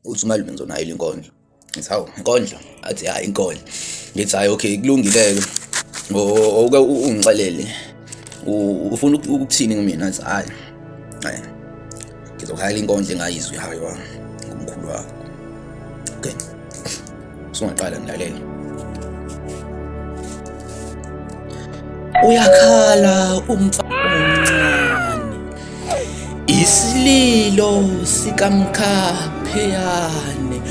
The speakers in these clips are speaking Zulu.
uthi umalume ngizonayela inkondlo. Ngithi hawu inkondlo, athi hayi inkondlo. Ngithi hayi okay kulungile-ke oke ungixelele ufuna ukuthini kumina. Athi hayi ngizokhayela inkondlo engayizwi hayi ngomkhulu wakho. Okay singaqala ngilalela. Uyakhala umfana Isililo Sikamkhapheyan',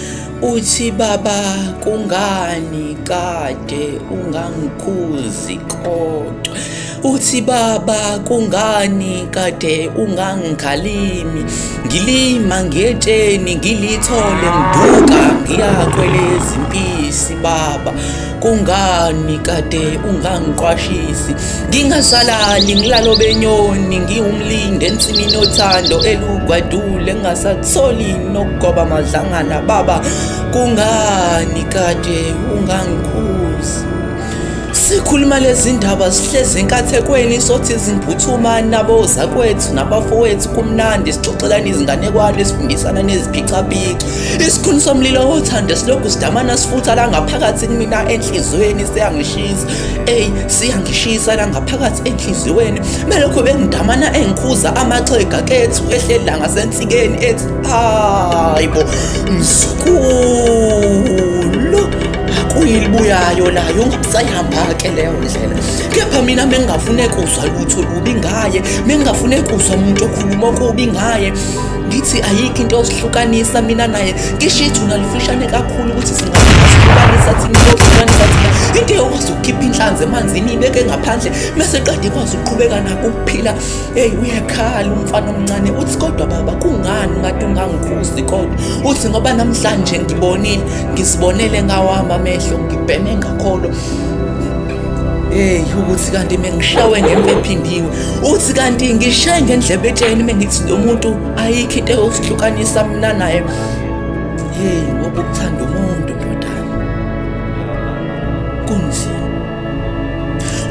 uthi baba kungani kade ungangikhuzi kodwa, uthi baba kungani kade ungangikhalimi, ngilima ngetsheni ngilithole ngiduka ngiyakweleza impisi baba kungani kade ungangiqwashisi, ngingasalali ngilalo benyoni ngiwumlinde ensimini othando elugwadule ngingasatholi nokugoba amadlangana baba kungani kade ungangikhuzi. Sikhuluma lezi ndaba sihlezi enkathekweni sothi zingiphuthuma nabo zakwethu nabafowethu kumnandi sixoxelana izinganekwane sifundisana neziphicaphica. Isikhuni somlilo wothando silokhu sidamana sifutha la ngaphakathi kumina enhlizweni siyangishisa siyangishisa la ngaphakathi enhlizweni melokho bengidamana engikhuza amaxhega kethu ehlela ngasensikeni ethi hayibo msukulu kuyilibuyayo layo ungasayihamba-ke leyo ndlela. Kepha mina mengingafune kuzwa lutho lubi ngaye, mengingafune kuzwa umuntu okhuluma okubi ngaye, ngithi ayikho into yosihlukanisa mina naye. Ngisho ithuna lifishane kakhulu ukuthi singasihlukanisa thina, yohlukanisa thina into yokwazi ukukhipha inhlanzi emanzini ibeke ngaphandle mese qeda ikwazi ukuqhubeka nako ukuphila. Uyakhala umfana omncane uthi kodwa baba kungani kade ungangikhuzi kodwa, uthi ngoba namhlanje ngibonile ngizibonele ngawami amehlo ngibheme ngakholwa ukuthi kanti mengishawe ngemva ephindiwe, uthi kanti ngishaye ngendlebe etsheni mengithi lo muntu ayikho into yosihlukanisa mina naye. Ngoba ukuthanda umuntu ndodana kunzima.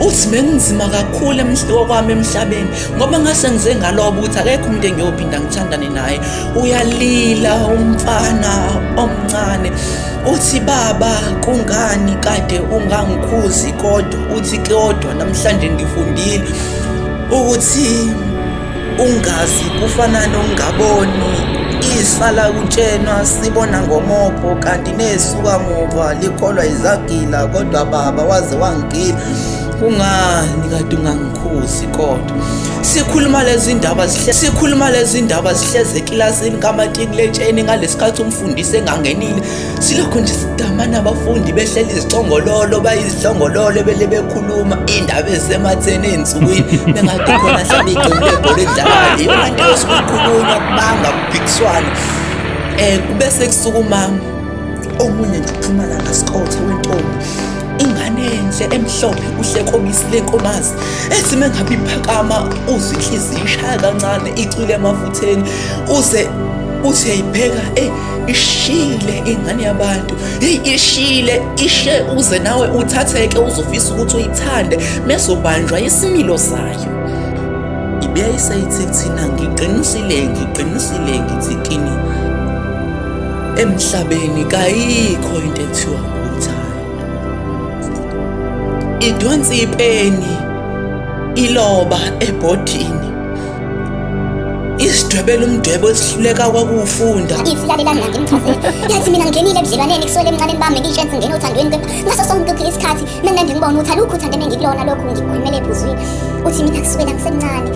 Uthi mengizima kakhulu emhloko kwami emhlabeni ngoba ngase ngize ngaloba ukuthi akekho umuntu engiyophinda ngithandane naye. Uyalila umfana omncane uthi baba kungani kade ungangikhuzi kodwa, uthi kodwa namhlanje ngifundile ukuthi ungazi kufana nongaboni, isala kutshenwa sibona ngomopho kanti nesuka muva likholwa izagila, kodwa baba waze wangigila kungani kade ungangikhuzi kodwa. Sikhuluma lezi ndaba sihleze ekilasini kamatikuletsheni ngalesikhathi umfundisi engangenile, silokhu nje sidamana abafundi behleli izicongololo bayizidlongololo bele bekhuluma indaba ezisematheni ey'nsukwini bengathi khona mhlawumbe iqembu lebhola elidlalayo iyona nto yosukukhulunywa kubanga kuphikiswana. Bese kusukuma omunye nje uphuma la ngasikothe wentombi, ingane enhle emhlophe uhlekobisi lenkomazi ethi mengabe iphakama uze inhliziyo ishaya kancane icwile emafutheni uze uthi yayibheka ishile ingane yabantu, ishile ishe uze nawe uthatheke uzofisa ukuthi uyithande mesobanjwa isimilo sayo. Ibuya isayithi kuthina ngiqinisile ngithi kini emhlabeni kayikho into ekuthiwa idonsi ipeni iloba ebhodini isidwebela umdwebo esihluleka kwakuwufunda. Izilalelani ngimchazele yathi mina ngingenile ebudlelwaneni kuswele emncane bami ngishenze ngene othandweni ngaso sonke isikhathi mengende ngibona ukuthi alukho uthandane ngikulona lokhu ngikukhulumela ephuzwini. Uthi mina kusukela ngisemncane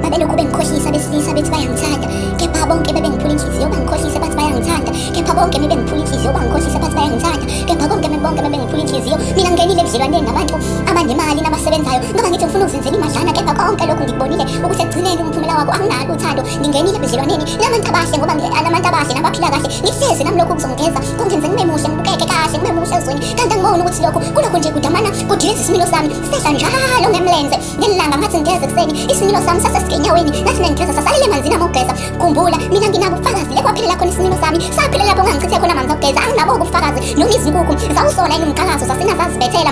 babelokhu bengikhohlisa besilisa bethi bayangithanda, kepha bonke bebengiphula inhliziyo bangikhohlisa bathi bayangithanda, kepha bonke bebengiphula inhliziyo bangikhohlisa bathi bayangithanda, kepha bonke bebengiphula inhliziyo. Mina ngingenile ebudlelwaneni nabantu abanemali nabasebenzayo ngoba ngithi ngifuna ukuzenzela imadlana, kepha konke lokhu ngikubonile ukuthi ekugcineni umphumela wako anginalo uthando. Ngingenile ebudlelwaneni nabantu abahle ngoba abantu abahle nabaphila kahle ngihlezi nami lokhu kuzongeza kungenze ngibe muhle ngibukeke kahle ngibe muhle ezweni, kanti angiboni ukuthi kulokhu nje kudamana kudileza isimilo sami sehla njalo ngemlenze ngelanga ngathi ngigeze ekuseni isimilo sami enyaweni nathi nengigeza sasalele emanzini amogeza. Khumbula mina nginabo ubufakazi le kwaphelela khona isimilo sami saphela lapho ngangichithe khona amanzi okugeza, anginabo ubufakazi noma izinkukhu zawusona yini umqalazo zasina zazibethela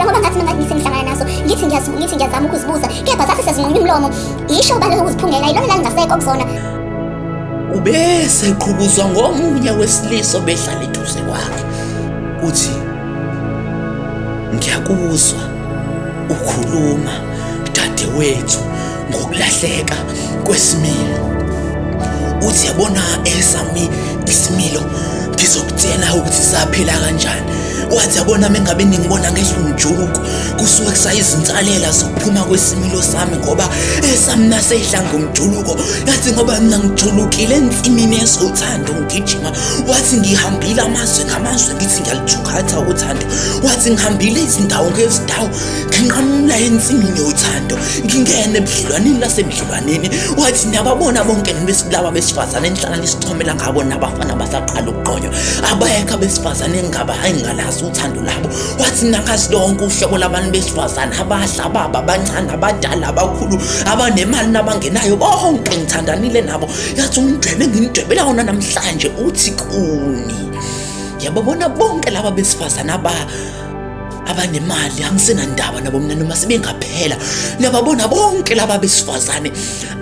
ngoba ngathi mina ngisengihlangana naso ngithi ngiyazama ukuzibuza, kepha zathi sezinqunywa umlomo isho baleke ukuziphungela ilona la ngingasekho kuzona. ubese eqhubuzwa ngomunye wesilisa obehlala eduze kwakhe. Uthi, ngiyakuzwa ukhuluma dadewethu ngokulahleka kwesimilo. Uthi yabona esami isimilo ngizokutshela ukuthi saphila kanjani. Wathi yabona mengabe ningibona ngehlunjuluko kusuke kusayizinsalela zokuphuma kwesimilo sami ngoba esami nasehlanga umjuluko. Yathi ngoba mina ngijulukile ensimini yesothando ngigijima. Wathi ngihambile amazwe ngamazwe ngithi ngiyalithukatha uthando. Wathi ngihambile izindawo ngezindawo nginqamula ensimini yothando ngingene ebudlelwaneni nasebudlelwaneni. Wathi niyababona bonke laba besifazane enhlala nisithomela ngabo nabafana basaqala ukuqonywa abayekho abesifazane engingalazi uthando labo. Wathi nangazi lonke uhlobo labantu besifazane abahla baba abancane abadala abakhulu abanemali nabangenayo bonke ngithandanile nabo. Yathi umdwebe ngimdwebela wona namhlanje uthi kuni. Yababona bonke laba besifazane abanemali angisenandaba nabo mina noma sebengaphela. Niyababona bonke laba besifazane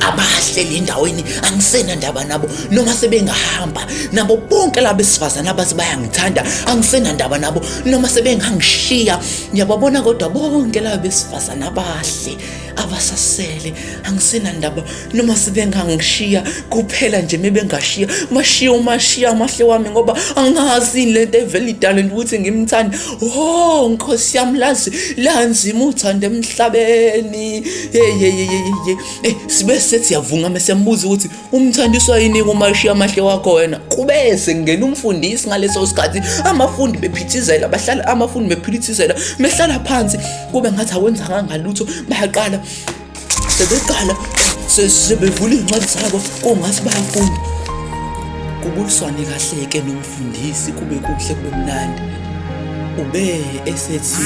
abahleli endaweni angisenandaba nabo noma sebengahamba. Nabo bonke laba besifazane abathi bayangithanda angisenandaba nabo noma sebengangishiya. Niyababona kodwa bonke laba besifazane abahle abasasele angisenandaba noma sebengangishiya kuphela nje mebengashiya mashiya amahle wami ngoba angazi lento evela idalweni ukuthi ngimthanda. Oh Nkosi yami lanzima uthando emhlabeni. Sibe sethi yavunga mesembuza ukuthi umthandiswa yini kumashiya amahle wakho wena. Kubese ngena umfundisi ngaleso sikhathi abafundi bephithizela bahlala abafundi bephithizela mehlala phansi kube ngathi awenza ngalutho bayaqala sebeqala sebevula incwadi zabo kungathi bayafunda. Kubuliswane kahle ke nomfundisi kube kuhle kube mnandi. Ube esethi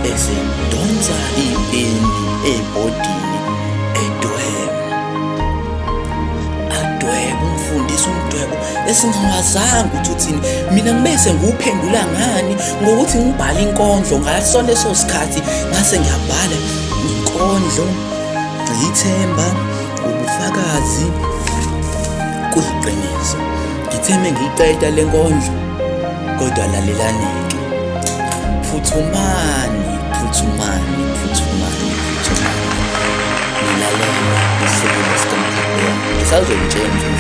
esedonsa ipeni ebhodini adwebe umfundisi umdwebo esingawazanga ukuthi uthini. Mina ngibese ngiwuphendula ngani ngokuthi ngibhale inkondlo ngaso leso sikhathi ngase ngiyabhala inkondlo, ithemba, ubufakazi, kuyiqiniso. Ngitheme ngiyiqeda le nkondlo kodwa lalelanike. Phuthumani nilalela ihlelo Sikamkhapheyan'. Ngisazokutshela